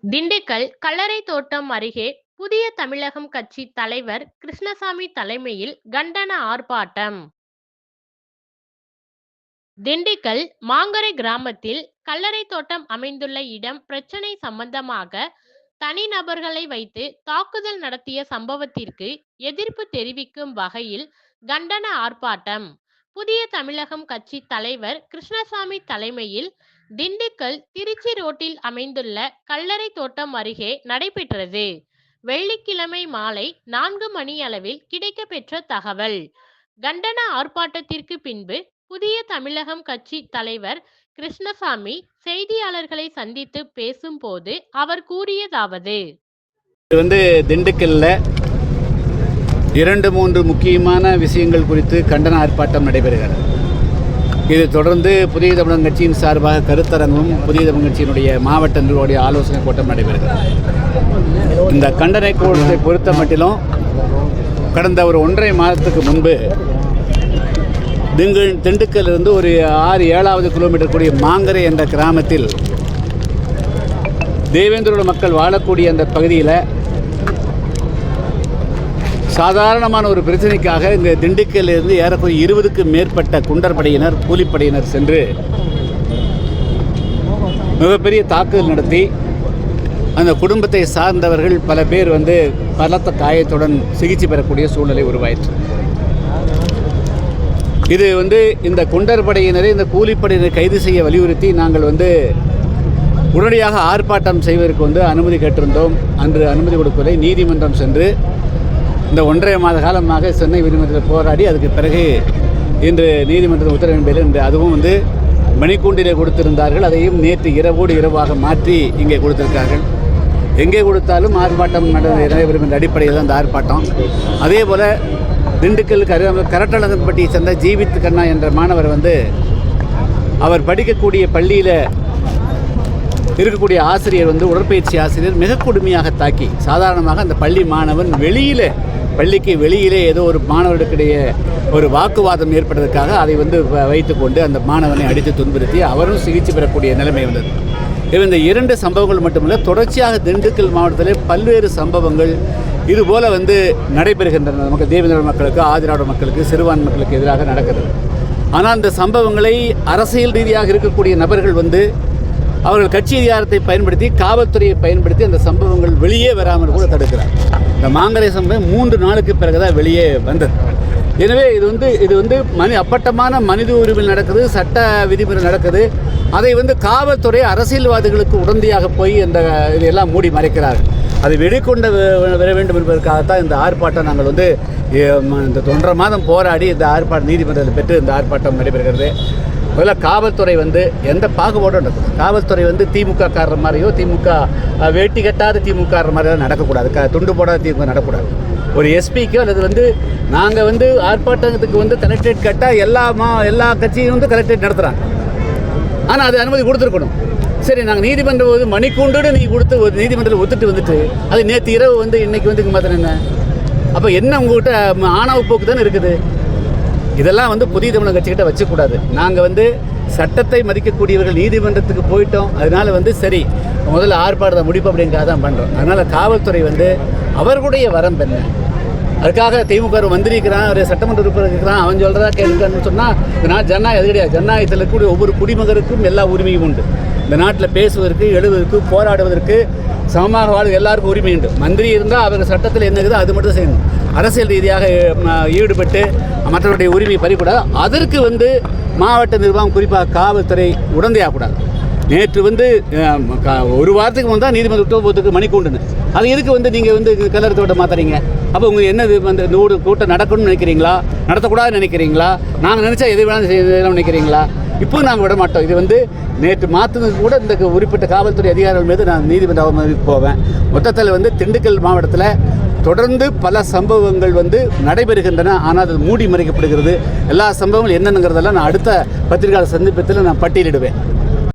திண்டுக்கல் கல்லறை தோட்டம் அருகே புதிய தமிழகம் கட்சி தலைவர் கிருஷ்ணசாமி தலைமையில் கண்டன ஆர்ப்பாட்டம். திண்டுக்கல் மாங்கரை கிராமத்தில் கல்லறை தோட்டம் அமைந்துள்ள இடம் பிரச்சனை சம்பந்தமாக தனிநபர்களை வைத்து தாக்குதல் நடத்திய சம்பவத்திற்கு எதிர்ப்பு தெரிவிக்கும் வகையில் கண்டன ஆர்ப்பாட்டம் புதிய தமிழகம் கட்சி தலைவர் கிருஷ்ணசாமி தலைமையில் திண்டுக்கல் திருச்சி ரோட்டில் அமைந்துள்ள கல்லறை தோட்டம் அருகே நடைபெற்றது. வெள்ளிக்கிழமை மாலை 4 மணியளவில் கிடைக்கப்பெற்ற தகவல். கண்டன ஆர்ப்பாட்டத்திற்கு பின்பு புதிய தமிழகம் கட்சி தலைவர் கிருஷ்ணசாமி செய்தியாளர்களை சந்தித்து பேசும்போது அவர் கூறியதாவது: திண்டுக்கல்ல 2-3 முக்கியமான விஷயங்கள் குறித்து கண்டன ஆர்ப்பாட்டம் நடைபெறுகிறது. இது தொடர்ந்து புதிய தமிழகம் கட்சியின் சார்பாக கருத்தரங்கும் புதிய தமிழகம் கட்சியினுடைய மாவட்ட நிர்வாகிய ஆலோசனை கூட்டம் நடைபெறுகிறது. இந்த கண்டன கூட்டத்தை பொறுத்த மட்டிலும் கடந்த ஒரு 1.5 மாதத்துக்கு முன்பு திண்டுக்கல்லிருந்து ஒரு 6-7 கிலோமீட்டர் கூடிய மாங்கரை என்ற கிராமத்தில் தேவேந்திரோட மக்கள் வாழக்கூடிய அந்த பகுதியில் சாதாரணமான ஒரு பிரச்சனைக்காக இங்கே திண்டுக்கல்லிருந்து ஏறக்குறைய 20க்கும் மேற்பட்ட குண்டர்படையினர் கூலிப்படையினர் சென்று மிகப்பெரிய தாக்குதல் நடத்தி அந்த குடும்பத்தை சார்ந்தவர்கள் பல பேர் பலத்த காயத்துடன் சிகிச்சை பெறக்கூடிய சூழ்நிலை உருவாயிற்று. இது இந்த குண்டர்படையினரை இந்த கூலிப்படையினரை கைது செய்ய வலியுறுத்தி நாங்கள் உடனடியாக ஆர்ப்பாட்டம் செய்வதற்கு அனுமதி கேட்டிருந்தோம். அன்று அனுமதி கொடுக்கவில்லை. நீதிமன்றம் சென்று இந்த 1.5 மாத காலமாக சென்னை உயர்நீதிமன்றத்தில் போராடி அதுக்கு பிறகு இன்று நீதிமன்றத்தின் உத்தரவின் பேரில் இன்று அதுவும் மணிக்கூண்டிலே கொடுத்திருந்தார்கள். அதையும் நேற்று இரவோடு இரவாக மாற்றி இங்கே கொடுத்திருக்கார்கள். எங்கே கொடுத்தாலும் ஆர்ப்பாட்டம் நடைபெறும் என்ற அடிப்படையில் தான் அந்த ஆர்ப்பாட்டம். அதே போல் திண்டுக்கல் கரட்டலங்கன்பட்டியை சேர்ந்த ஜீவித் கண்ணா என்ற மாணவர் அவர் படிக்கக்கூடிய பள்ளியில் இருக்கக்கூடிய ஆசிரியர் உடற்பயிற்சி ஆசிரியர் மிக கொடுமையாக தாக்கி சாதாரணமாக அந்த பள்ளி மாணவன் பள்ளிக்கு வெளியிலே ஏதோ ஒரு மாணவர்களுக்கிடையே ஒரு வாக்குவாதம் ஏற்பட்டதற்காக அதை வைத்துக்கொண்டு அந்த மாணவனை அடித்து துன்புறுத்தி அவரும் சிகிச்சை பெறக்கூடிய நிலைமை வந்தது. இந்த 2 சம்பவங்கள் மட்டுமல்ல, தொடர்ச்சியாக திண்டுக்கல் மாவட்டத்தில் பல்வேறு சம்பவங்கள் இதுபோல் நடைபெறுகின்றன. நமக்கு தேவேந்திர மக்களுக்கு, ஆதிராவிட மக்களுக்கு, சிறுபான்மை மக்களுக்கு எதிராக நடக்கிறது. ஆனால் இந்த சம்பவங்களை அரசியல் ரீதியாக இருக்கக்கூடிய நபர்கள் அவர்கள் கட்சி அதிகாரத்தை பயன்படுத்தி, காவல்துறையை பயன்படுத்தி அந்த சம்பவங்கள் வெளியே வராமல் கூட தடுக்கிறார். இந்த மாங்கரை சம்பவம் 3 நாளுக்கு பிறகுதான் வெளியே வந்தது. எனவே இது அப்பட்டமான மனித உரிமை நடக்குது, சட்ட விதிமுறை நடக்குது. அதை காவல்துறை அரசியல்வாதிகளுக்கு உடந்தையாக போய் இதையெல்லாம் மூடி மறைக்கிறார்கள். அதை வெளிக்கொண்டு வர வேண்டும் என்பதற்காகத்தான் இந்த ஆர்ப்பாட்டம் நாங்கள் இந்த 1.5 மாதம் போராடி இந்த ஆர்ப்பாட்டம் நீதிமன்றத்தில் பெற்று இந்த ஆர்ப்பாட்டம் நடைபெறுகிறது. முதல்ல காவல்துறை எந்த பாகுபாடும் நடக்குது. காவல்துறை திமுக காரர் மாதிரியோ, திமுக வேட்டி கட்டாத திமுக மாதிரியோ நடக்கக்கூடாது. துண்டு போடாத திமுக நடக்கக்கூடாது. ஒரு எஸ்பிக்கோ அல்லது நாங்கள் ஆர்ப்பாட்டத்துக்கு கலெக்டரேட் கேட்டால் எல்லா கட்சியும் கலெக்டரேட் நடத்துகிறாங்க. ஆனால் அது அனுமதி கொடுத்துருக்கணும். சரி, நாங்கள் நீதிமன்றம் மணிக்கூண்டு நீங்கள் கொடுத்து ஒரு நீதிமன்றத்தில் ஒத்துட்டு அது நேற்று இரவு இன்றைக்கி மாத்திரம் என்ன? அப்போ என்ன உங்கள்கிட்ட ஆணவ போக்கு தானே இருக்குது? இதெல்லாம் புதிய தமிழகம் கட்சிக்கிட்ட வச்சக்கூடாது. நாங்கள் சட்டத்தை மதிக்கக்கூடியவர்கள் நீதிமன்றத்துக்கு போயிட்டோம். அதனால் சரி, முதல்ல ஆர்ப்பாட்டத்தை முடிப்போம் அப்படிங்கிறத தான் பண்ணுறோம். அதனால் காவல்துறை அவர்களுடைய வரம்பு என்ன? அதுக்காக திமுக மந்திரி இருக்கிறான், ஒரு சட்டமன்ற உறுப்பினர் இருக்கிறான், அவன் சொல்கிறதா கேட்கணும்னு சொன்னால் இந்த நாட்டு ஜனநாயகம் அது கிடையாது. ஜனநாயகத்தில் இருக்கக்கூடிய ஒவ்வொரு குடிமகனுக்கும் எல்லா உரிமையும் உண்டு. இந்த நாட்டில் பேசுவதற்கு, எழுதுவதற்கு, போராடுவதற்கு, சமமாக வாழ் எல்லாருக்கும் உரிமை உண்டு. மந்திரி இருந்தால் அவர்கள் சட்டத்தில் என்ன இருக்குதோ அது மட்டும் செய்யணும். அரசியல் ரீதியாக ஈடுபட்டு மற்றவருடைய உரிமையை பறிக்கூடாது. அதற்கு மாவட்ட நிர்வாகம், குறிப்பாக காவல்துறை உடந்தையாகக்கூடாது. நேற்று ஒரு வாரத்துக்கு முந்தான் நீதிமன்ற உத்தரவுக்கு மணிக்கூண்டுன்னு அது எதுக்கு நீங்கள் கல்லறை தோட்டம் மாற்றுறீங்க? அப்போ உங்களுக்கு என்னது கூட்டம் நடக்கணும்னு நினைக்கிறீங்களா, நடத்தக்கூடாதுன்னு நினைக்கிறீங்களா? நாங்கள் நினச்சா எது வேணாலும் செய்யணும்னு நினைக்கிறீங்களா? இப்போ நாங்கள் விட மாட்டோம். இது நேற்று மாற்றினது கூட இந்த குறிப்பிட்ட காவல்துறை அதிகாரிகள் மீது நான் நீதிமன்ற அவமதிப்பு போவேன். மொத்தத்தில் திண்டுக்கல் மாவட்டத்தில் தொடர்ந்து பல சம்பவங்கள் நடைபெறுகின்றன. ஆனால் அது மூடி மறைக்கப்படுகிறது. எல்லா சம்பவங்களும் என்னென்னங்கிறதெல்லாம் நான் அடுத்த பத்திரிகையாளர் சந்திப்பத்தில் நான் பட்டியலிடுவேன்.